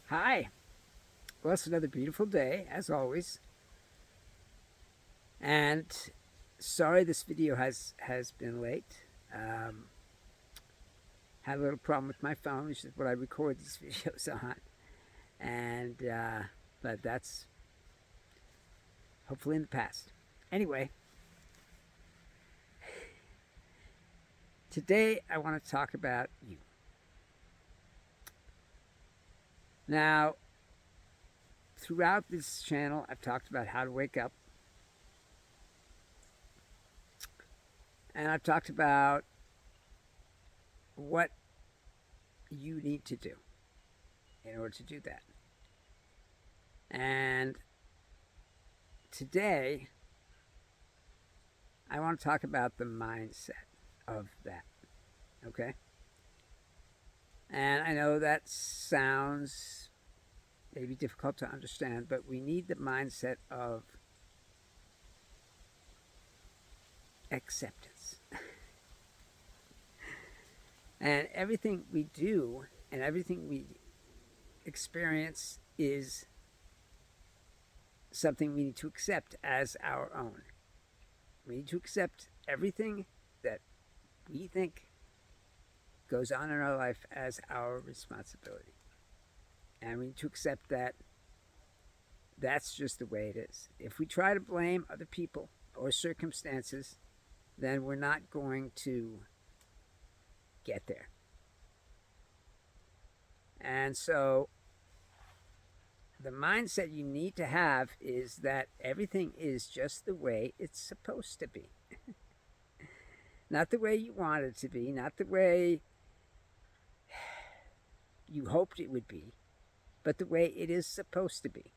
Hi. Well, it's another beautiful day, as always. And sorry this video has been late. Um, had a little problem with my phone, which is what I record these videos on. And but that's hopefully in the past. Anyway, today I want to talk about you. Now, throughout this channel, I've talked about how to wake up, and I've talked about what you need to do in order to do that. And today, I want to talk about the mindset of that. Okay? And I know that sounds maybe difficult to understand, but we need the mindset of acceptance. And everything we do and everything we experience is something we need to accept as our own. We need to accept everything that we think goes on in our life as our responsibility. And we need to accept that that's just the way it is. If we try to blame other people or circumstances, then we're not going to get there. And so the mindset you need to have is that everything is just the way it's supposed to be. Not the way you want it to be, not the way you hoped it would be, but the way it is supposed to be.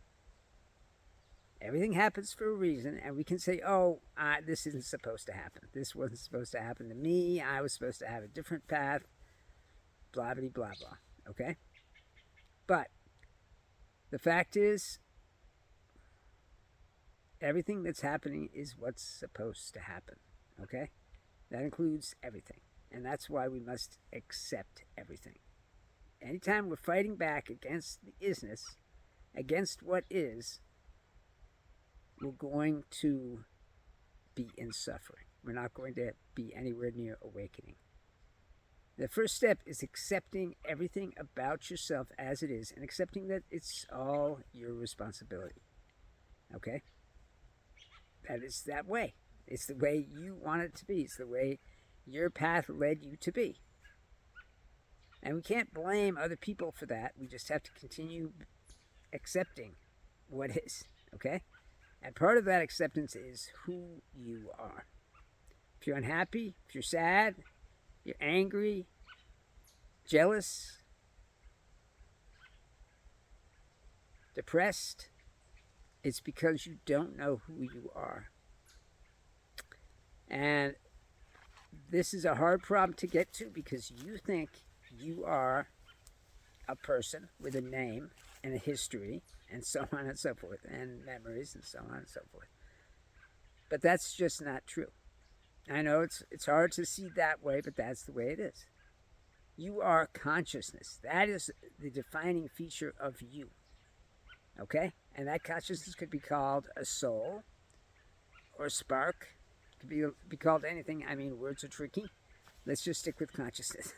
Everything happens for a reason, and we can say, oh, this isn't supposed to happen. This wasn't supposed to happen to me. I was supposed to have a different path, blah, blah, blah, blah. Okay? But the fact is, everything that's happening is what's supposed to happen. Okay? That includes everything. And that's why we must accept everything. Anytime we're fighting back against the isness, against what is, we're going to be in suffering. We're not going to be anywhere near awakening. The first step is accepting everything about yourself as it is and accepting that it's all your responsibility. Okay? That is that way. It's the way you want it to be. It's the way your path led you to be. And we can't blame other people for that. We just have to continue accepting what is. Okay? And part of that acceptance is who you are. If you're unhappy, if you're sad, you're angry, jealous, depressed, it's because you don't know who you are. And this is a hard problem to get to because you think you are a person with a name and a history and so on and so forth, and memories and so on and so forth. But that's just not true. I know it's hard to see that way, but that's the way it is. You are consciousness. That is the defining feature of you. Okay? And that consciousness could be called a soul or a spark. It could be called anything. I mean, words are tricky. Let's just stick with consciousness.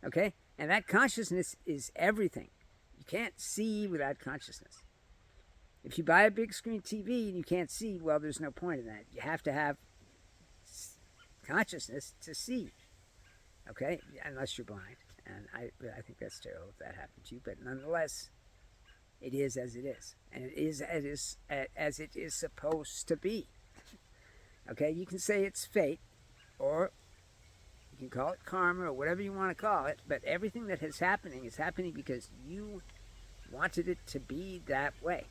Okay? And that consciousness is everything. You can't see without consciousness. If you buy a big screen TV and you can't see, well, there's no point in that. You have to have consciousness to see. Okay? Unless you're blind. And I think that's terrible if that happened to you. But nonetheless, it is as it is. And it is as it is supposed to be. Okay? You can say it's fate, or you can call it karma, or whatever you want to call it. But everything that is happening because you wanted it to be that way.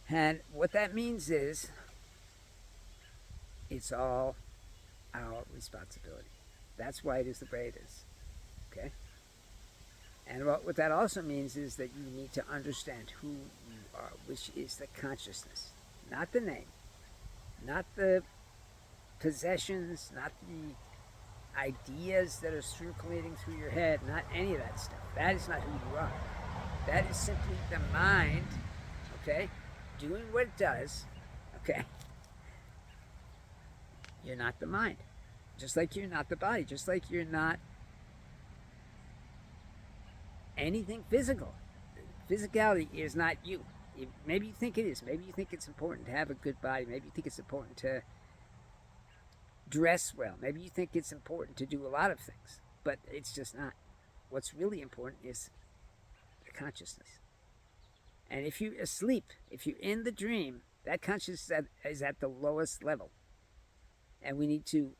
And what that means is it's all our responsibility. That's why it is the way it is. Okay? And what that also means is that you need to understand who you are, which is the consciousness, not the name, not the possessions, not the ideas that are circulating through your head, not any of that stuff. That is not who you are. That is simply the mind, okay, doing what it does, okay? You're not the mind. Just like you're not the body, just like you're not anything physical. Physicality is not you. Maybe you think it is. Maybe you think it's important to have a good body. Maybe you think it's important to dress well. Maybe you think it's important to do a lot of things. But it's just not. What's really important is the consciousness. And if you're asleep, if you're in the dream, that consciousness is at the lowest level. And we need to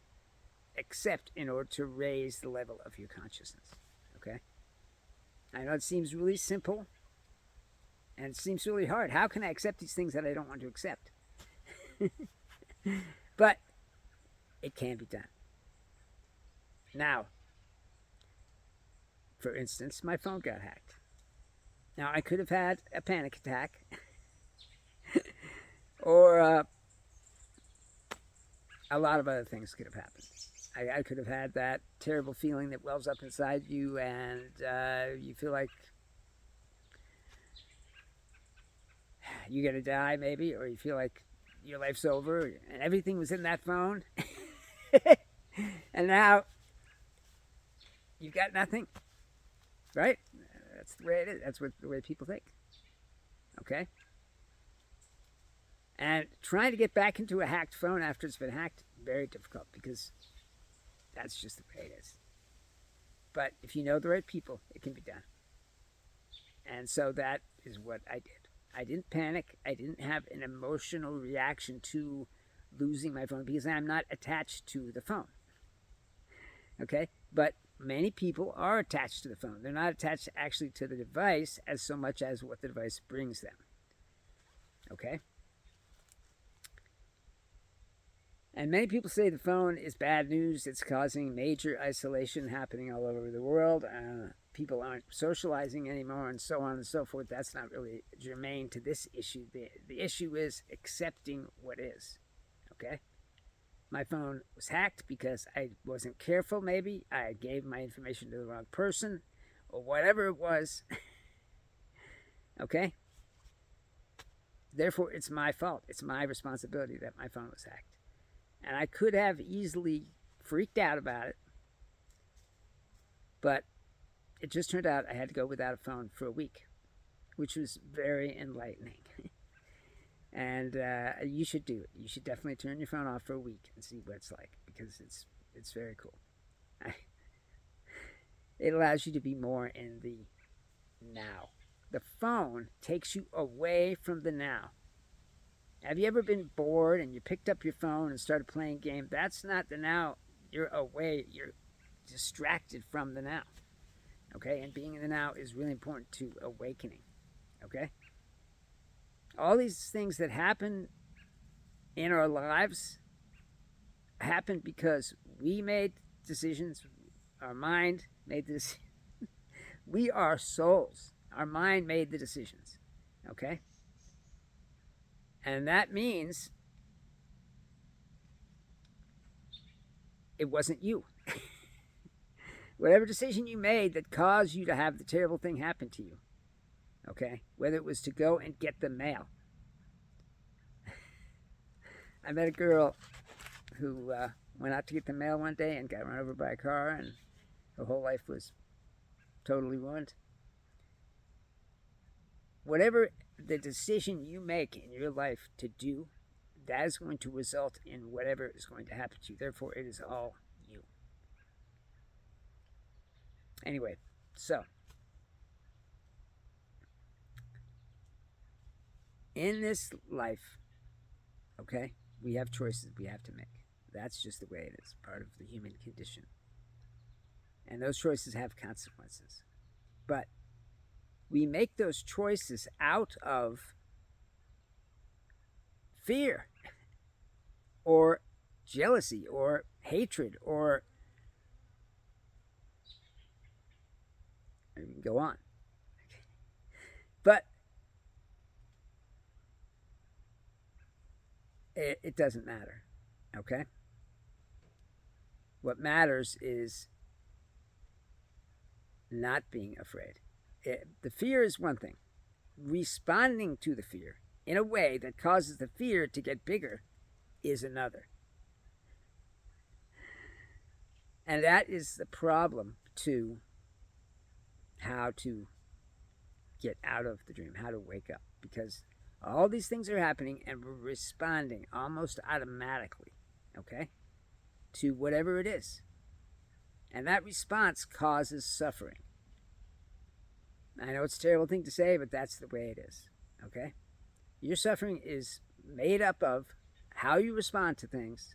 accept in order to raise the level of your consciousness. Okay? I know it seems really simple. And it seems really hard. How can I accept these things that I don't want to accept? But it can be done. Now, for instance, my phone got hacked. Now, I could have had a panic attack. Or a lot of other things could have happened. I could have had that terrible feeling that wells up inside you and you feel like you're going to die, maybe, or you feel like your life's over and everything was in that phone. And now you've got nothing, right? That's the way it is. That's the way people think. Okay? And trying to get back into a hacked phone after it's been hacked, very difficult because that's just the way it is. But if you know the right people, it can be done. And so that is what I did. I didn't panic. I didn't have an emotional reaction to losing my phone because I'm not attached to the phone. Okay? But many people are attached to the phone. They're not attached actually to the device as so much as what the device brings them. Okay? And many people say the phone is bad news. It's causing major isolation happening all over the world. People aren't socializing anymore and so on and so forth. That's not really germane to this issue. The issue is accepting what is. Okay? My phone was hacked because I wasn't careful, maybe. I gave my information to the wrong person or whatever it was. Okay? Therefore, it's my fault. It's my responsibility that my phone was hacked. And I could have easily freaked out about it. But it just turned out I had to go without a phone for a week, which was very enlightening. And you should do it. You should definitely turn your phone off for a week and see what it's like, because it's very cool. It allows you to be more in the now. The phone takes you away from the now. Have you ever been bored and you picked up your phone and started playing a game? That's not the now. You're away. You're distracted from the now. Okay? And being in the now is really important to awakening. Okay? All these things that happen in our lives happen because we made decisions. Our mind made this. We are souls. Our mind made the decisions. Okay? And that means it wasn't you. Whatever decision you made that caused you to have the terrible thing happen to you, okay? Whether it was to go and get the mail. I met a girl who went out to get the mail one day and got run over by a car, and her whole life was totally ruined. Whatever the decision you make in your life to do, that is going to result in whatever is going to happen to you. Therefore, it is all you. Anyway, so in this life, okay, we have choices we have to make. That's just the way it is, part of the human condition. And those choices have consequences. But we make those choices out of fear or jealousy or hatred or you can go on. But it doesn't matter, okay? What matters is not being afraid. The fear is one thing. Responding to the fear in a way that causes the fear to get bigger is another. And that is the problem to how to get out of the dream, how to wake up. Because all these things are happening and we're responding almost automatically, okay, to whatever it is. And that response causes suffering. I know it's a terrible thing to say, but that's the way it is, okay? Your suffering is made up of how you respond to things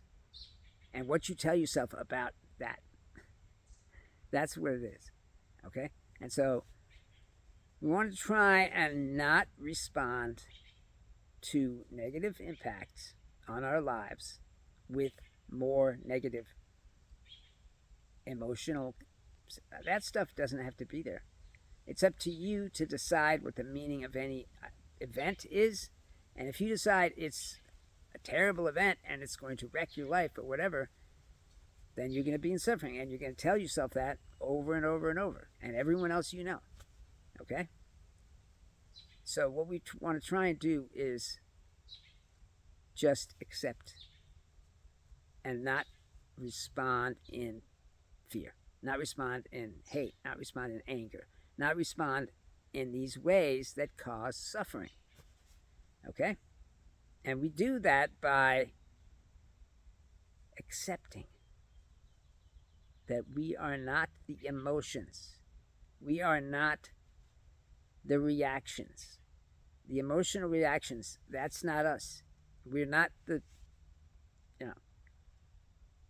and what you tell yourself about that. That's what it is, okay? And so we want to try and not respond to negative impacts on our lives with more negative emotional. That stuff doesn't have to be there. It's up to you to decide what the meaning of any event is. And if you decide it's a terrible event and it's going to wreck your life or whatever, then you're going to be in suffering. And you're going to tell yourself that over and over and over. And everyone else you know. Okay? So what we want to try and do is just accept and not respond in fear. Not respond in hate. Not respond in anger. Not respond in these ways that cause suffering. Okay? And we do that by accepting that we are not the emotions. We are not the reactions. The emotional reactions, that's not us. We're not the,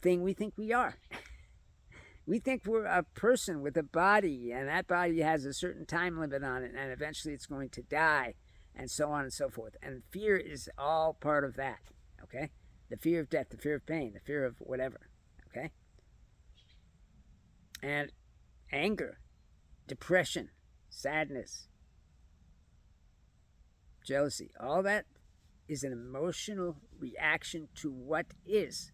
thing we think we are. We think we're a person with a body, and that body has a certain time limit on it, and eventually it's going to die, and so on and so forth. And fear is all part of that, okay? The fear of death, the fear of pain, the fear of whatever, okay? And anger, depression, sadness, jealousy, all that is an emotional reaction to what is.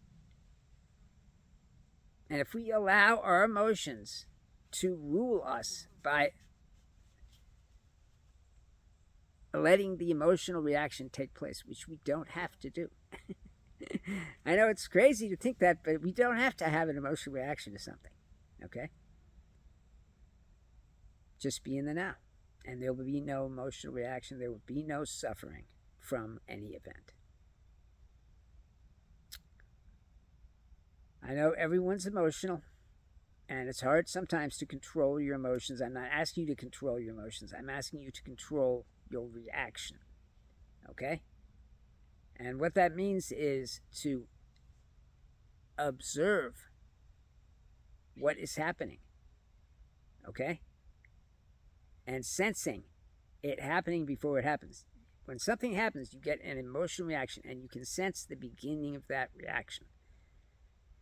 And if we allow our emotions to rule us by letting the emotional reaction take place, which we don't have to do. I know it's crazy to think that, but we don't have to have an emotional reaction to something, okay? Just be in the now. And there will be no emotional reaction. There will be no suffering from any event. I know everyone's emotional, and it's hard sometimes to control your emotions. I'm not asking you to control your emotions. I'm asking you to control your reaction, okay? And what that means is to observe what is happening, okay? And sensing it happening before it happens. When something happens, you get an emotional reaction, and you can sense the beginning of that reaction.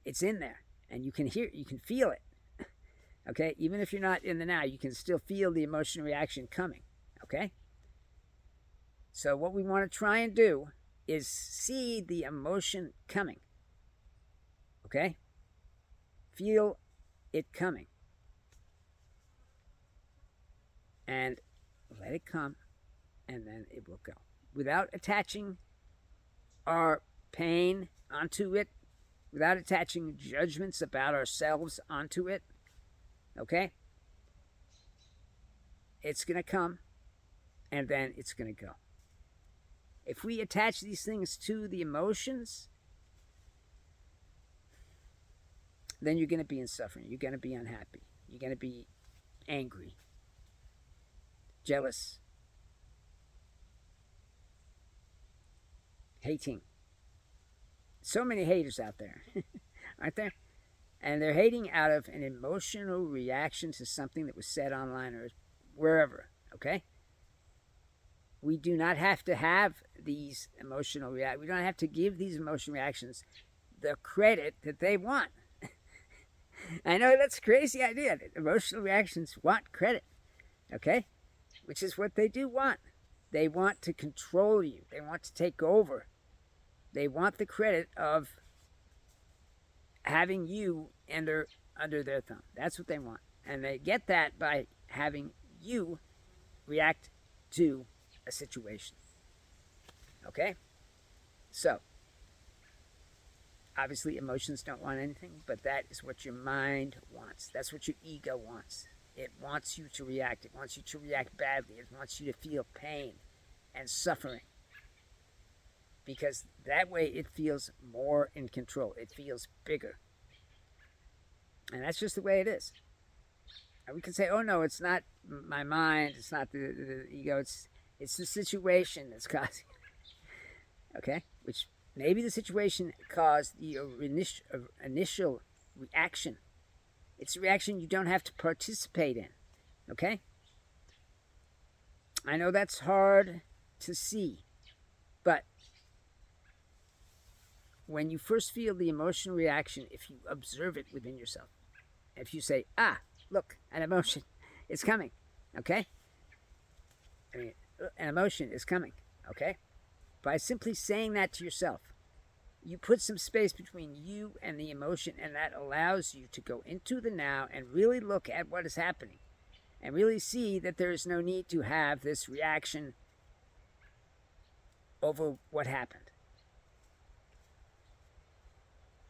It's in there, and you can feel it, okay? Even if you're not in the now, you can still feel the emotional reaction coming, okay? So what we want to try and do is see the emotion coming, okay? Feel it coming. And let it come, and then it will go. Without attaching our pain onto it, without attaching judgments about ourselves onto it, okay? It's going to come, and then it's going to go. If we attach these things to the emotions, then you're going to be in suffering. You're going to be unhappy. You're going to be angry, jealous, hating. So many haters out there, aren't there? And they're hating out of an emotional reaction to something that was said online or wherever, okay? We do not have to have these emotional reactions. We don't have to give these emotional reactions the credit that they want. I know that's a crazy idea. That emotional reactions want credit, okay? Which is what they do want. They want to control you. They want to take over. They want the credit of having you under their thumb. That's what they want. And they get that by having you react to a situation. Okay? So, obviously, emotions don't want anything, but that is what your mind wants. That's what your ego wants. It wants you to react. It wants you to react badly. It wants you to feel pain and suffering. Because that way it feels more in control. It feels bigger. And that's just the way it is. And we can say, oh no, it's not my mind, it's not the ego, it's the situation that's causing it. Okay? Which maybe the situation caused the initial reaction. It's a reaction you don't have to participate in. Okay? I know that's hard to see, but when you first feel the emotional reaction, if you observe it within yourself, if you say, look, an emotion is coming, okay? I mean, an emotion is coming, okay? By simply saying that to yourself, you put some space between you and the emotion, and that allows you to go into the now and really look at what is happening and really see that there is no need to have this reaction over what happened.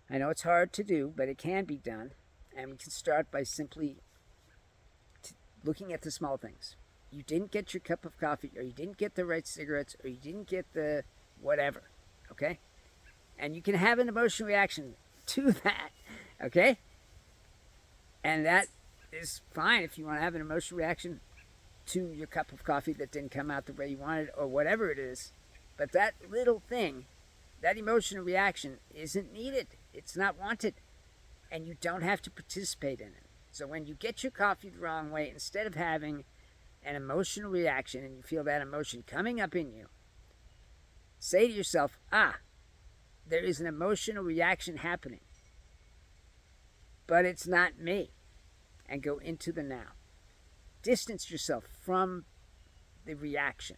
I know it's hard to do, but it can be done. And we can start by simply looking at the small things. You didn't get your cup of coffee, or you didn't get the right cigarettes, or you didn't get the whatever, okay? And you can have an emotional reaction to that, okay? And that is fine if you want to have an emotional reaction to your cup of coffee that didn't come out the way you wanted, or whatever it is. But that little thing, that emotional reaction, isn't needed. It's not wanted. And you don't have to participate in it. So when you get your coffee the wrong way, instead of having an emotional reaction and you feel that emotion coming up in you, say to yourself, there is an emotional reaction happening, but it's not me. And go into the now. Distance yourself from the reaction.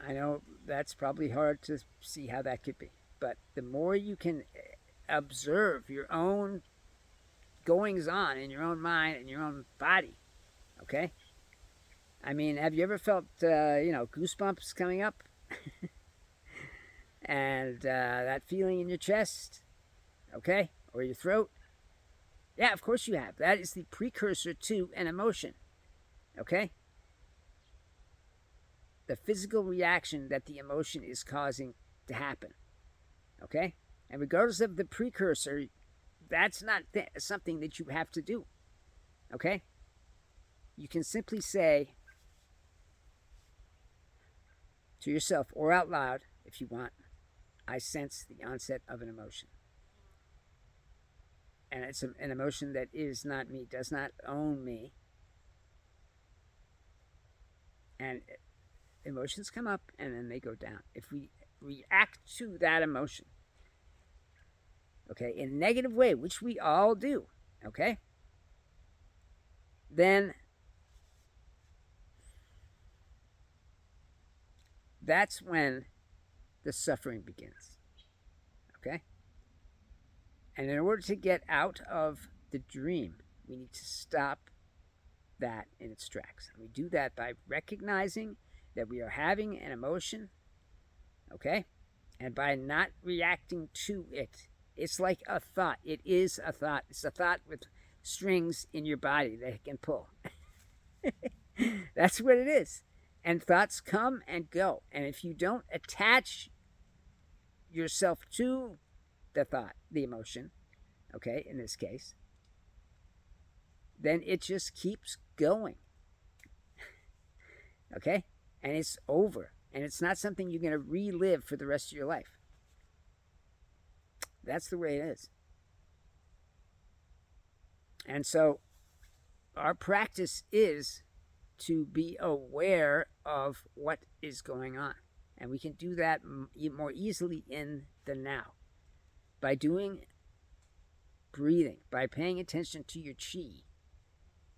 I know that's probably hard to see how that could be. But the more you can observe your own goings on in your own mind and your own body, okay? I mean, have you ever felt, goosebumps coming up? And that feeling in your chest, okay? Or your throat? Yeah, of course you have. That is the precursor to an emotion, okay? The physical reaction that the emotion is causing to happen. Okay? And regardless of the precursor, that's not something that you have to do. Okay? You can simply say to yourself or out loud, if you want, I sense the onset of an emotion. And it's an emotion that is not me, does not own me. And emotions come up and then they go down. If we react to that emotion, okay, in a negative way, which we all do, okay, then that's when the suffering begins, okay? And in order to get out of the dream, we need to stop that in its tracks. And we do that by recognizing that we are having an emotion, okay? And by not reacting to it. It's like a thought. It is a thought. It's a thought with strings in your body that it can pull. That's what it is. And thoughts come and go. And if you don't attach yourself to the thought, the emotion, okay, in this case, then it just keeps going. Okay? And it's over. And it's not something you're going to relive for the rest of your life. That's the way it is. And so our practice is to be aware of what is going on. And we can do that more easily in the now. By doing breathing, by paying attention to your chi,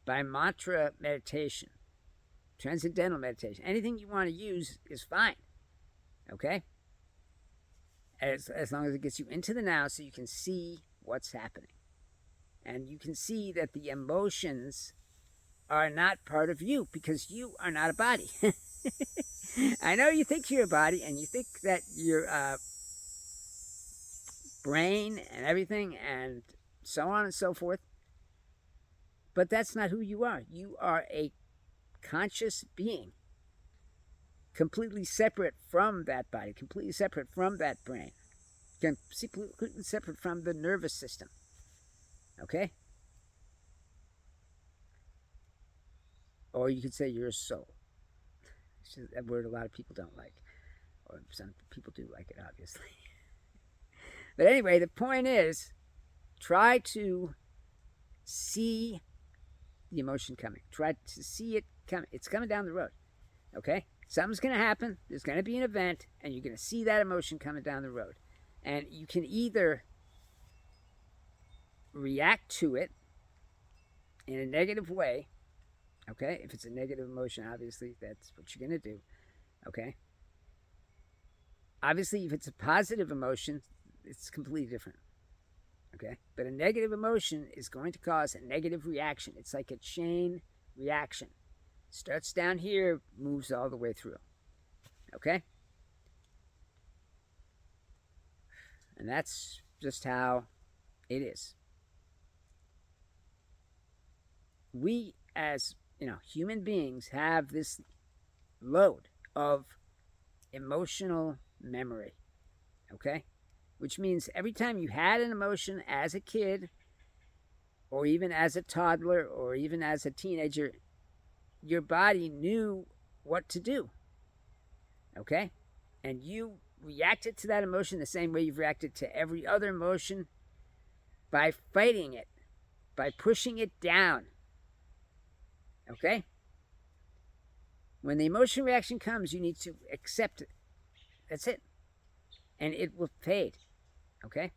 by mantra meditation, transcendental meditation. Anything you want to use is fine. Okay? as long as it gets you into the now so you can see what's happening. And you can see that the emotions are not part of you because you are not a body. I know you think you're a body and you think that your brain and everything and so on and so forth, but that's not who you are. You are a conscious being, completely separate from that body, completely separate from that brain, completely separate from the nervous system. Okay? Or you could say you're a soul. It's just a word a lot of people don't like. Or some people do like it, obviously. But anyway, the point is try to see the emotion coming. Try to see it coming. It's coming down the road. Okay? Something's going to happen. There's going to be an event, and you're going to see that emotion coming down the road. And you can either react to it in a negative way. Okay? If it's a negative emotion, obviously, that's what you're going to do. Okay? Obviously, if it's a positive emotion, it's completely different. Okay? But a negative emotion is going to cause a negative reaction. It's like a chain reaction. Starts down here, moves all the way through. Okay? And that's just how it is. We, as human beings, have this load of emotional memory. Okay? Which means every time you had an emotion as a kid, or even as a toddler, or even as a teenager, your body knew what to do. Okay? And you reacted to that emotion the same way you've reacted to every other emotion, by fighting it, by pushing it down. Okay? When the emotion reaction comes, you need to accept it. That's it. And it will fade. Okay?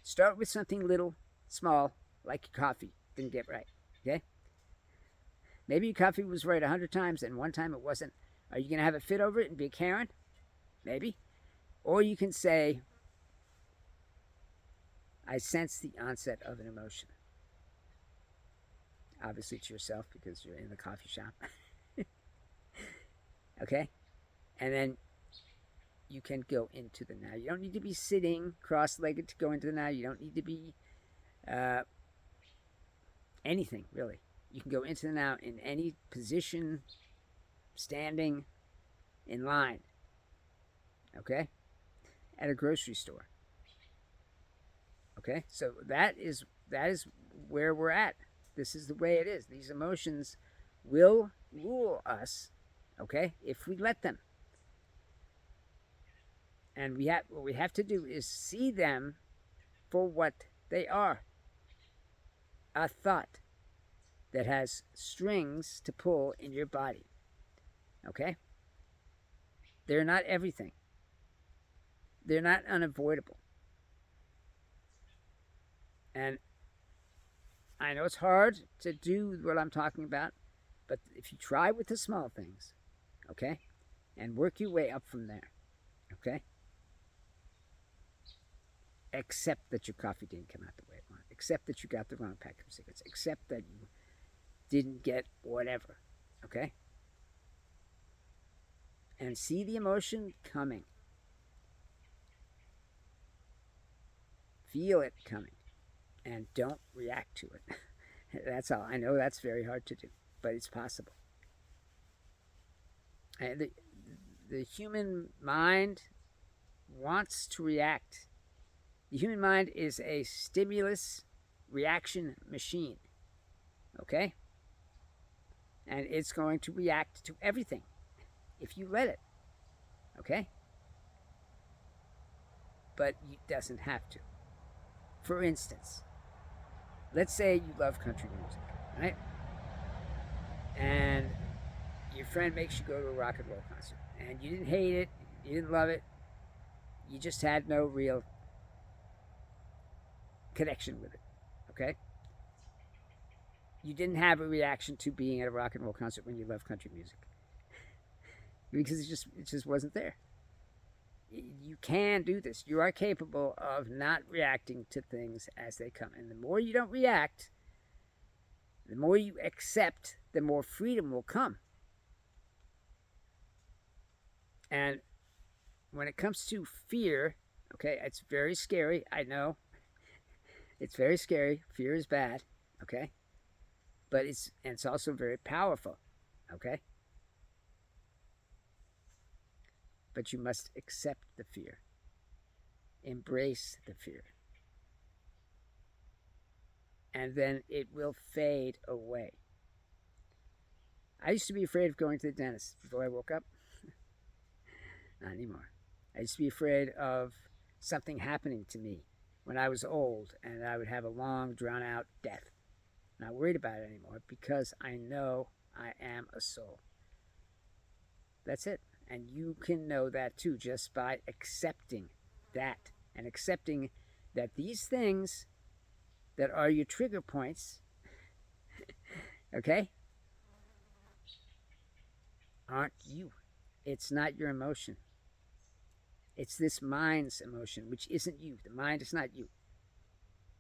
Start with something little, small, like your coffee didn't get right. Okay? Maybe your coffee was right 100 times and one time it wasn't. Are you going to have a fit over it and be a Karen? Maybe. Or you can say, I sense the onset of an emotion. Obviously to yourself because you're in the coffee shop. Okay? And then you can go into the now. You don't need to be sitting cross-legged to go into the now. You don't need to be anything, really. You can go into the now in any position, standing, in line. Okay? At a grocery store. Okay? So that is where we're at. This is the way it is. These emotions will rule us, okay, if we let them. And what we have to do is see them for what they are. A thought that has strings to pull in your body. Okay? They're not everything. They're not unavoidable. And I know it's hard to do what I'm talking about, but if you try with the small things, okay, and work your way up from there, okay, accept that your coffee didn't come out the way it wanted, accept that you got the wrong pack of cigarettes, accept that you didn't get whatever, okay, and see the emotion coming. Feel it coming. And don't react to it. That's all. I know that's very hard to do, but it's possible. And the human mind wants to react. The human mind is a stimulus reaction machine. Okay? And it's going to react to everything if you let it. Okay? But it doesn't have to. For instance, let's say you love country music, right? And your friend makes you go to a rock and roll concert. And you didn't hate it, you didn't love it, you just had no real connection with it, okay? You didn't have a reaction to being at a rock and roll concert when you love country music. Because it just wasn't there. You can do this. You are capable of not reacting to things as they come. And the more you don't react, the more you accept, the more freedom will come. And when it comes to fear, okay, it's very scary. I know. It's very scary. Fear is bad, okay? But it's also very powerful, okay? But you must accept the fear. Embrace the fear. And then it will fade away. I used to be afraid of going to the dentist before I woke up. Not anymore. I used to be afraid of something happening to me when I was old and I would have a long, drawn out death. Not worried about it anymore because I know I am a soul. That's it. And you can know that too just by accepting that and accepting that these things that are your trigger points, okay, aren't you. It's not your emotion. It's this mind's emotion, which isn't you. The mind is not you.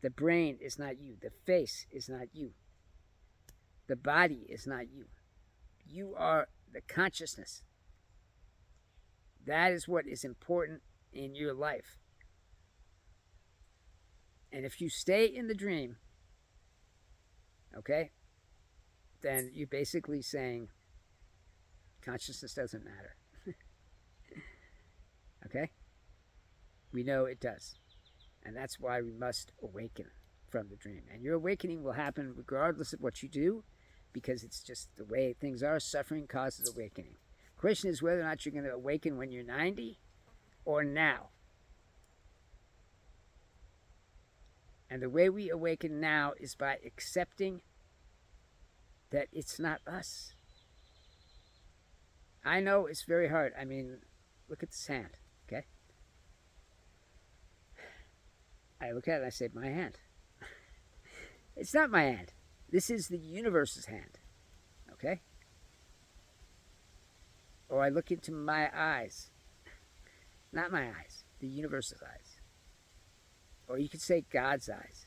The brain is not you. The face is not you. The body is not you. You are the consciousness. That is what is important in your life. And if you stay in the dream, okay, then you're basically saying consciousness doesn't matter. Okay? We know it does. And that's why we must awaken from the dream. And your awakening will happen regardless of what you do, because it's just the way things are. Suffering causes awakening. The question is whether or not you're going to awaken when you're 90 or now. And the way we awaken now is by accepting that it's not us. I know it's very hard. I mean, look at this hand, okay? I look at it and I say, my hand. It's not my hand. This is the universe's hand, okay? Or I look into my eyes. Not my eyes, the universe's eyes. Or you could say God's eyes.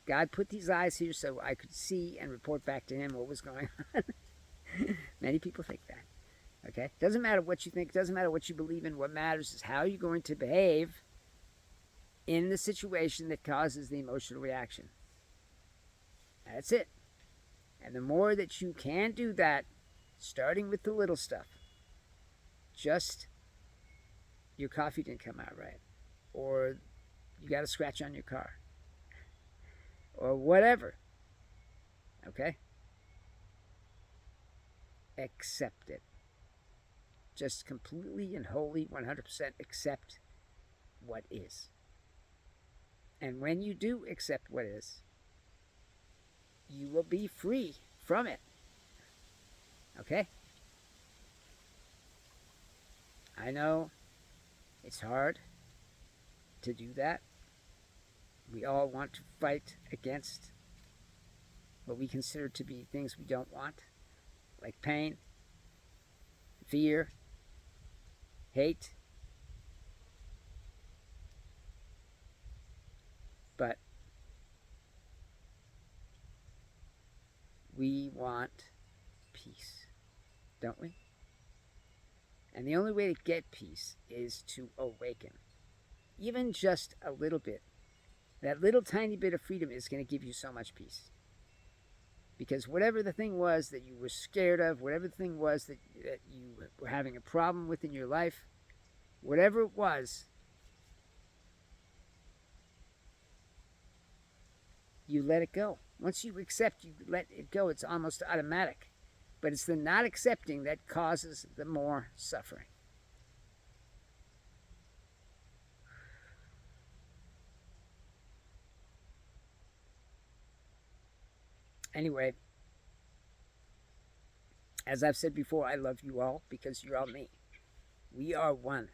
God put these eyes here so I could see and report back to him what was going on. Many people think that. Okay? Doesn't matter what you think, doesn't matter what you believe in. What matters is how you're going to behave in the situation that causes the emotional reaction. That's it. And the more that you can do that, starting with the little stuff, just your coffee didn't come out right, or you got a scratch on your car, or whatever, okay? Accept it. Just completely and wholly, 100% accept what is. And when you do accept what is, you will be free from it. Okay? I know it's hard to do that. We all want to fight against what we consider to be things we don't want, like pain, fear, hate. But we want peace, don't we? And the only way to get peace is to awaken. Even just a little bit. That little tiny bit of freedom is going to give you so much peace. Because whatever the thing was that you were scared of, whatever the thing was that you were having a problem with in your life, whatever it was, you let it go. Once you accept, you let it go. It's almost automatic. But it's the not accepting that causes the more suffering. Anyway, as I've said before, I love you all because you're all me. We are one.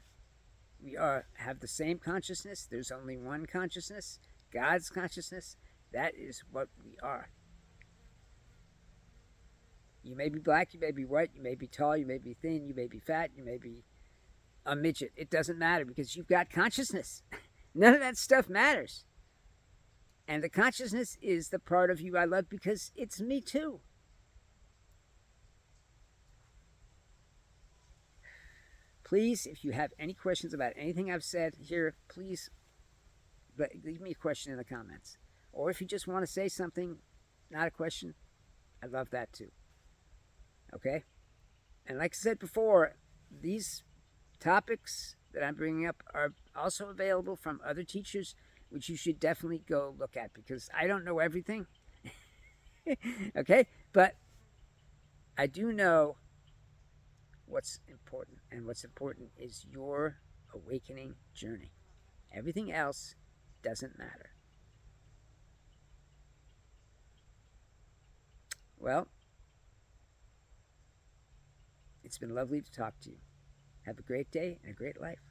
We have the same consciousness. There's only one consciousness, God's consciousness. That is what we are. You may be black, you may be white, you may be tall, you may be thin, you may be fat, you may be a midget. It doesn't matter because you've got consciousness. None of that stuff matters. And the consciousness is the part of you I love because it's me too. Please, if you have any questions about anything I've said here, please leave me a question in the comments. Or if you just want to say something, not a question, I love that too. Okay? And like I said before, these topics that I'm bringing up are also available from other teachers, which you should definitely go look at because I don't know everything. Okay? But I do know what's important, and what's important is your awakening journey. Everything else doesn't matter. Well, it's been lovely to talk to you. Have a great day and a great life.